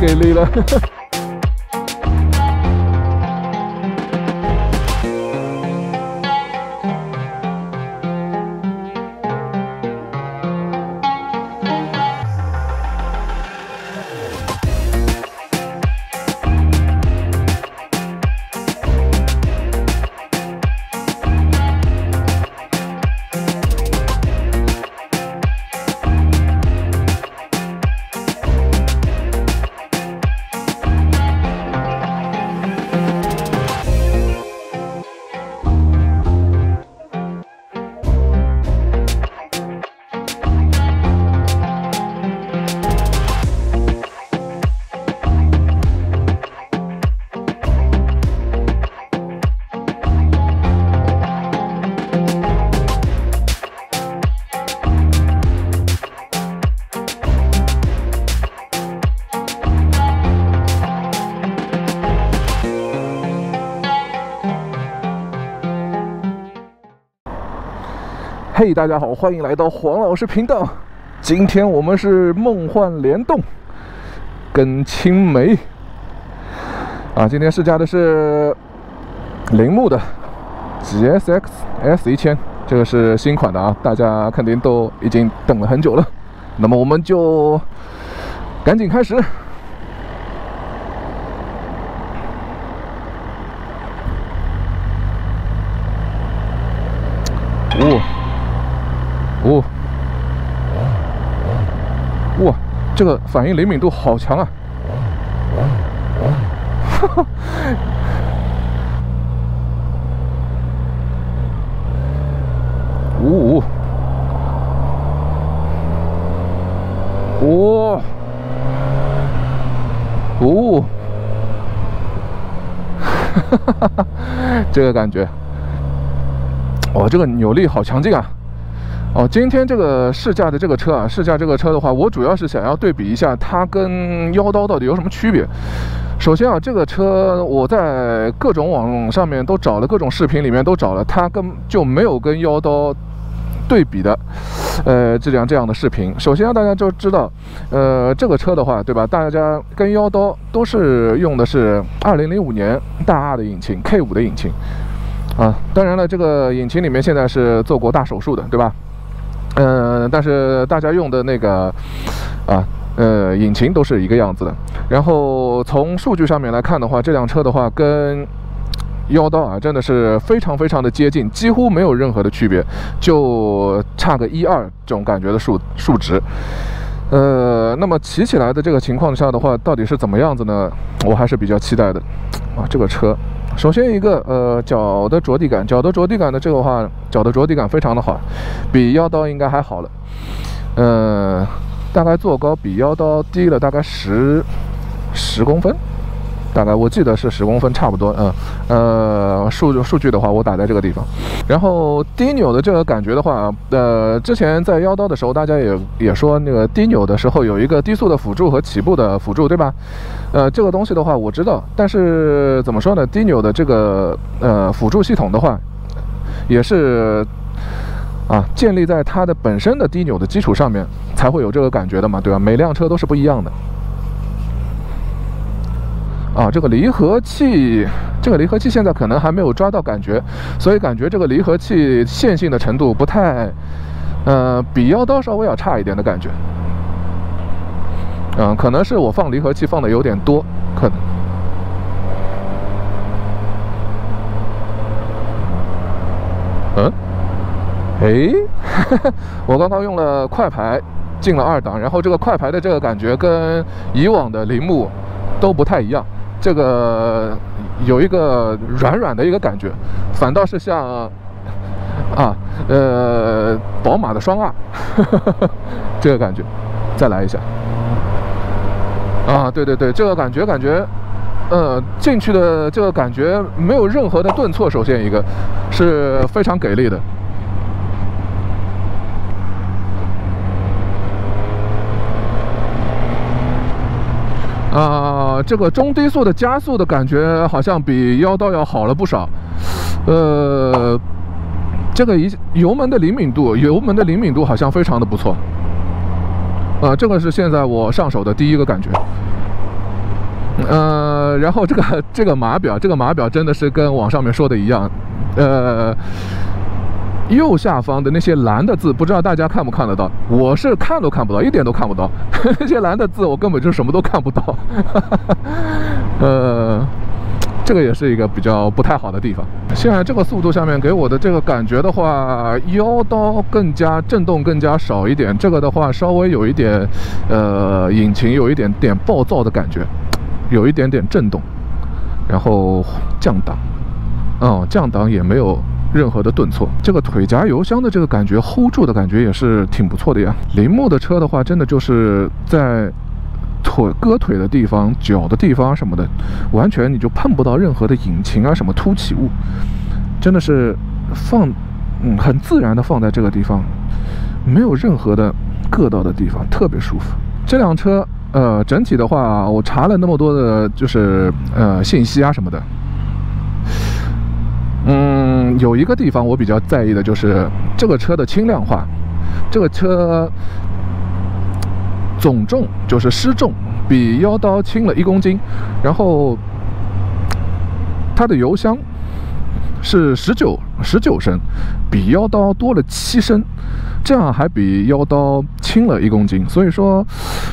给力了。嘿，大家好，欢迎来到黄老师频道。今天我们是梦幻联动跟青梅啊，今天试驾的是铃木的 GSX S1000，这个是新款的啊，大家肯定都已经等了很久了。那么我们就赶紧开始。哇，这个反应灵敏度好强啊！这个感觉，哇，这个扭力好强劲啊！哦，今天这个试驾的这个车啊，试驾这个车的话，我主要是想要对比一下它跟妖刀到底有什么区别。首先啊，这个车我在各种网上面都找了，各种视频里面都找了，它根本就没有跟妖刀对比的，这样的视频。首先大家就知道，这个车的话，对吧？大家跟妖刀都是用的是2005年大2的引擎 K5 的引擎啊。当然了，这个引擎里面现在是做过大手术的，对吧？但是大家用的那个引擎都是一个样子的。然后从数据上面来看的话，这辆车的话跟妖刀啊真的是非常的接近，几乎没有任何的区别，就差个1、2这种感觉的数值。那么骑起来的这个情况下的话，到底是怎么样子呢？我还是比较期待的啊，这个车。首先一个脚的着地感的这个话，脚的着地感非常的好，比妖刀应该还好了。大概坐高比妖刀低了大概10公分，大概我记得是10公分差不多。数据的话我打在这个地方。然后低扭的这个感觉的话，之前在妖刀的时候，大家也说那个低扭的时候有一个低速的辅助和起步的辅助，对吧？这个东西的话我知道，但是怎么说呢？低扭的这个辅助系统的话，也是建立在它的本身的低扭的基础上面才会有这个感觉的嘛，对吧？每辆车都是不一样的。这个离合器现在可能还没有抓到感觉，所以感觉这个离合器线性的程度不太，比妖刀稍微要差一点的感觉。可能是我放离合器放的有点多，可能。我刚刚用了快排进了2档，然后这个快排的这个感觉跟以往的铃木都不太一样。这个有一个软的一个感觉，反倒是像宝马的双2这个感觉。再来一下对，这个感觉进去的这个感觉没有任何的顿挫，首先一个是非常给力的。这个中低速的加速的感觉好像比妖刀要好了不少。这个油门的灵敏度好像非常的不错。这个是现在我上手的第一个感觉。然后这个码表真的是跟网上面说的一样，右下方的那些蓝的字，不知道大家看不看得到？我是看都看不到，一点都看不到。那些蓝的字，我根本就什么都看不到。这个也是一个比较不太好的地方。现在这个速度下面给我的这个感觉的话，腰刀更加震动更加少一点，这个的话稍微有一点，引擎有一点点暴躁的感觉，有一点点震动，然后降档，降档也没有任何的顿挫，这个腿夹油箱的这个感觉 hold 住的感觉也是挺不错的呀。铃木的车的话，真的就是在割腿的地方、脚的地方什么的，完全你就碰不到任何的引擎啊什么凸起物，真的是很自然的放在这个地方，没有任何的硌到的地方，特别舒服。这辆车整体的话，我查了那么多的就是信息啊什么的，有一个地方我比较在意的就是这个车的轻量化，这个车总重就是失重比腰刀轻了1公斤，然后它的油箱是19升，比腰刀多了7升，这样还比腰刀轻了1公斤，所以说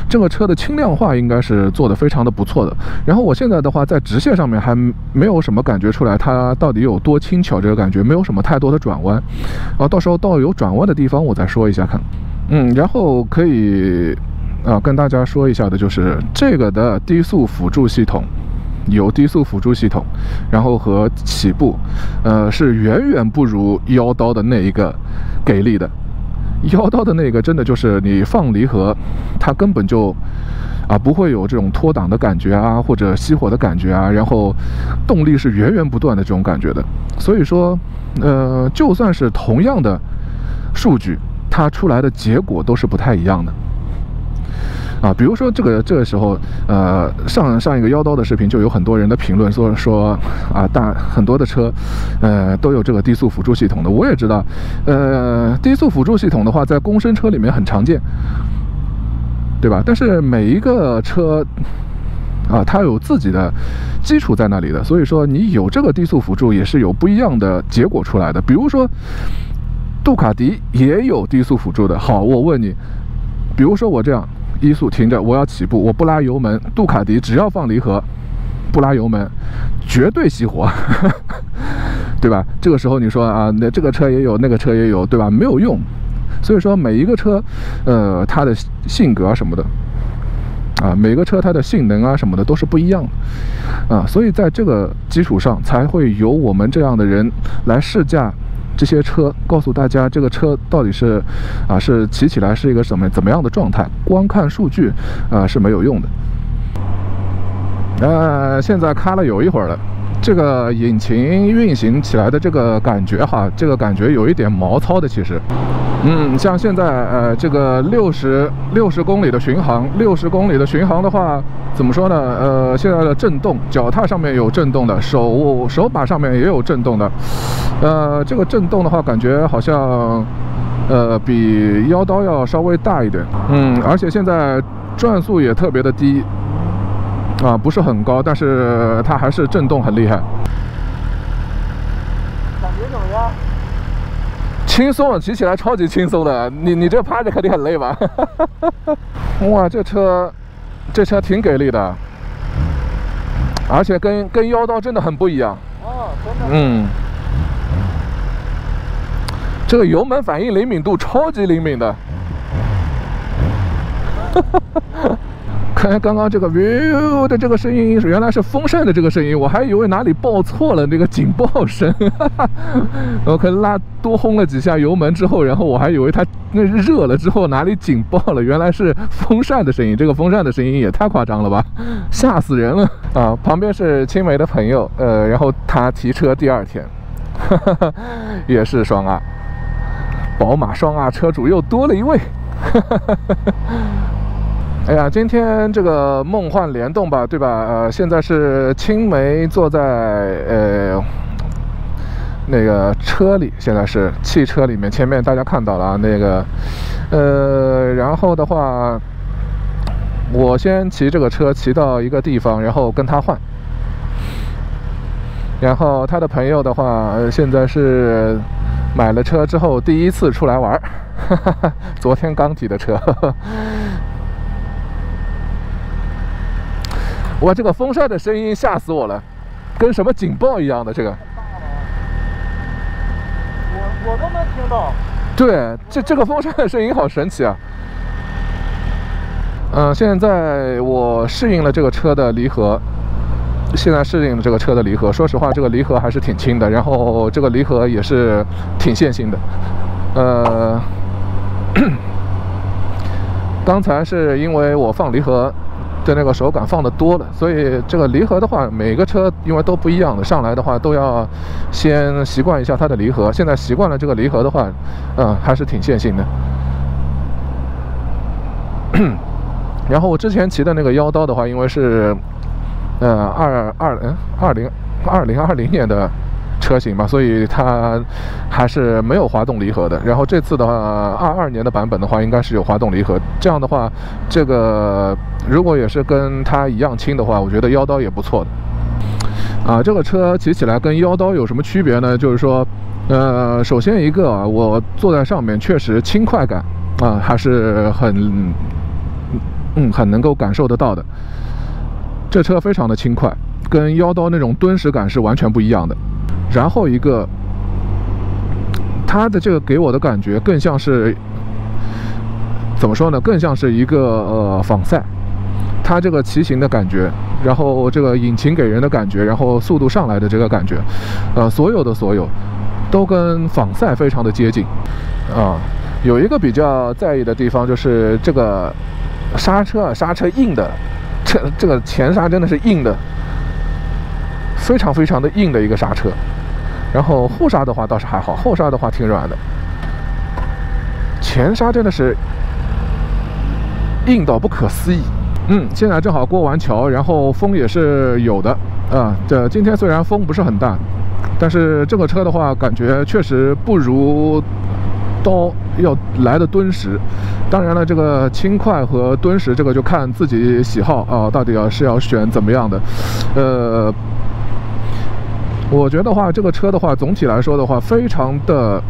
这个车的轻量化应该是做得非常的不错的。然后我现在的话在直线上面还没有什么感觉出来它到底有多轻巧，这个感觉没有什么太多的转弯，到时候到有转弯的地方我再说一下看。然后可以跟大家说一下的就是这个的低速辅助系统，有低速辅助系统，然后和起步，是远远不如腰刀的那一个给力的。腰刀的那个真的就是你放离合，它根本就不会有这种脱档的感觉啊，或者熄火的感觉啊，然后动力是源源不断的这种感觉的。所以说，就算是同样的数据，它出来的结果都是不太一样的。比如说这个时候，上一个腰刀的视频就有很多人的评论说很多的车，都有这个低速辅助系统的。我也知道，低速辅助系统的话，在公升车里面很常见，对吧？但是每一个车，它有自己的基础在那里的，所以说你有这个低速辅助也是有不一样的结果出来的。比如说，杜卡迪也有低速辅助的。好，我问你，比如说我这样。1速停着，我要起步，我不拉油门，杜卡迪只要放离合，不拉油门，绝对熄火，对吧？这个时候你说那这个车也有，那个车也有，对吧？没有用。所以说每一个车，它的性格什么的，每个车它的性能啊什么的都是不一样的，所以在这个基础上才会有我们这样的人来试驾这些车，告诉大家这个车到底是是骑起来是一个怎么样的状态，光看数据是没有用的。现在开了有一会儿了，这个引擎运行起来的这个感觉这个感觉有一点毛糙的其实。像现在这个60公里的巡航，60公里的巡航的话，怎么说呢？现在的震动，脚踏上面有震动的，手把上面也有震动的。这个震动的话，感觉好像比腰刀要稍微大一点。而且现在转速也特别的低，不是很高，但是它还是震动很厉害。感觉怎么样？轻松，骑起来超级轻松的。你这趴着肯定很累吧？哇，这车挺给力的，而且跟腰刀真的很不一样。真的。这个油门反应灵敏度超级灵敏的。看刚刚这个“的这个声音，原来是风扇的这个声音，我还以为哪里报错了那个警报声。我可能多轰了几下油门之后，然后我还以为它那热了之后哪里警报了，原来是风扇的声音。这个风扇的声音也太夸张了吧，吓死人了旁边是青梅的朋友，然后他提车第2天，也是双A，宝马双A车主又多了一位。哎呀，今天这个梦幻联动吧，对吧？现在是青梅坐在那个车里，现在是汽车里面，前面大家看到了那个然后的话，我先骑这个车骑到一个地方，然后跟他换。然后他的朋友的话，现在是买了车之后第一次出来玩，昨天刚提的车。哇，这个风扇的声音吓死我了，跟什么警报一样的这个。我都能听到。对，这个风扇的声音好神奇啊。现在我适应了这个车的离合。现在适应了这个车的离合，说实话，这个离合还是挺轻的，然后这个离合也是挺线性的。刚才是因为我放离合的那个手感放的多了，所以这个离合的话，每个车因为都不一样的，上来的话都要先习惯一下它的离合。现在习惯了这个离合的话，还是挺线性的。然后我之前骑的那个妖刀的话，因为是2020年的车型嘛，所以它还是没有滑动离合的。然后这次的话，22年的版本的话，应该是有滑动离合。这样的话，这个如果也是跟它一样轻的话，我觉得妖刀也不错的。这个车骑起来跟妖刀有什么区别呢？就是说，首先一个我坐在上面确实轻快感还是很能够感受得到的。这车非常的轻快，跟妖刀那种敦实感是完全不一样的。然后一个，它的这个给我的感觉更像是怎么说呢？更像是一个仿赛。它这个骑行的感觉，然后这个引擎给人的感觉，然后速度上来的这个感觉，所有都跟仿赛非常的接近。有一个比较在意的地方就是这个刹车硬的。这个前刹真的是硬的，非常非常的硬的一个刹车。然后后刹的话倒是还好，后刹的话挺软的。前刹真的是硬到不可思议。现在正好过完桥，然后风也是有的这今天虽然风不是很大，但是这个车的话感觉确实不如刀要来的敦实。当然了，这个轻快和敦实这个就看自己喜好到底是要选怎么样的。我觉得话这个车的话，总体来说的话，非常的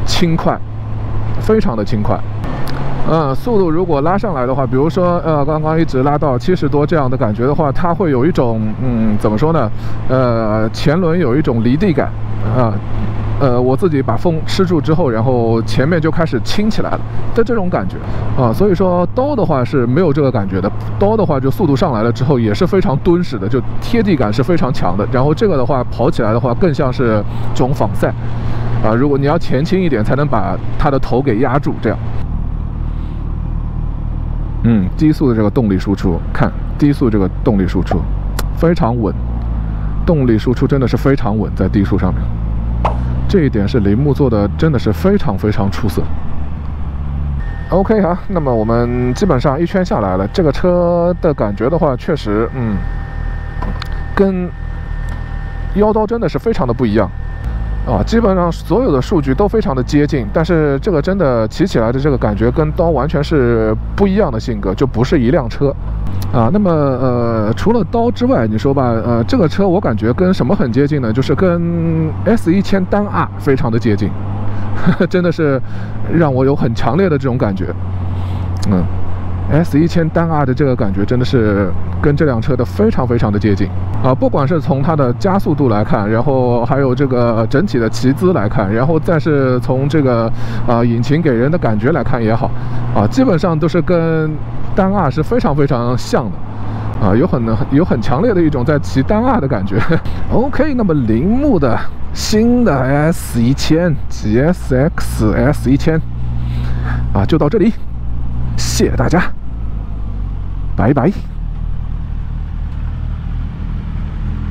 轻快，非常的轻快。速度如果拉上来的话，比如说刚刚一直拉到70多这样的感觉的话，它会有一种怎么说呢？前轮有一种离地感我自己把风吃住之后，然后前面就开始倾起来了的这种感觉所以说刀的话是没有这个感觉的。刀的话就速度上来了之后也是非常敦实的，就贴地感是非常强的。然后这个的话跑起来的话更像是这种仿赛如果你要前倾一点才能把它的头给压住，这样。低速的这个动力输出，看低速这个动力输出非常稳，动力输出真的是非常稳，在低速上面。这一点是铃木做的真的是非常非常出色。OK 那么我们基本上一圈下来了，这个车的感觉的话，确实跟妖刀真的是非常的不一样基本上所有的数据都非常的接近，但是这个真的骑起来的这个感觉跟刀完全是不一样的性格，就不是一辆车那么除了刀之外，你说吧这个车我感觉跟什么很接近呢？就是跟 S1000单 R 非常的接近真的是让我有很强烈的这种感觉S1000单 R 的这个感觉真的是跟这辆车的非常非常的接近不管是从它的加速度来看，然后还有这个整体的骑姿来看，然后再是从这个引擎给人的感觉来看也好基本上都是跟单 R 是非常非常像的有很强烈的一种在骑单 R 的感觉OK， 那么铃木的新的 S1000 GSX S1000就到这里，谢谢大家，拜拜。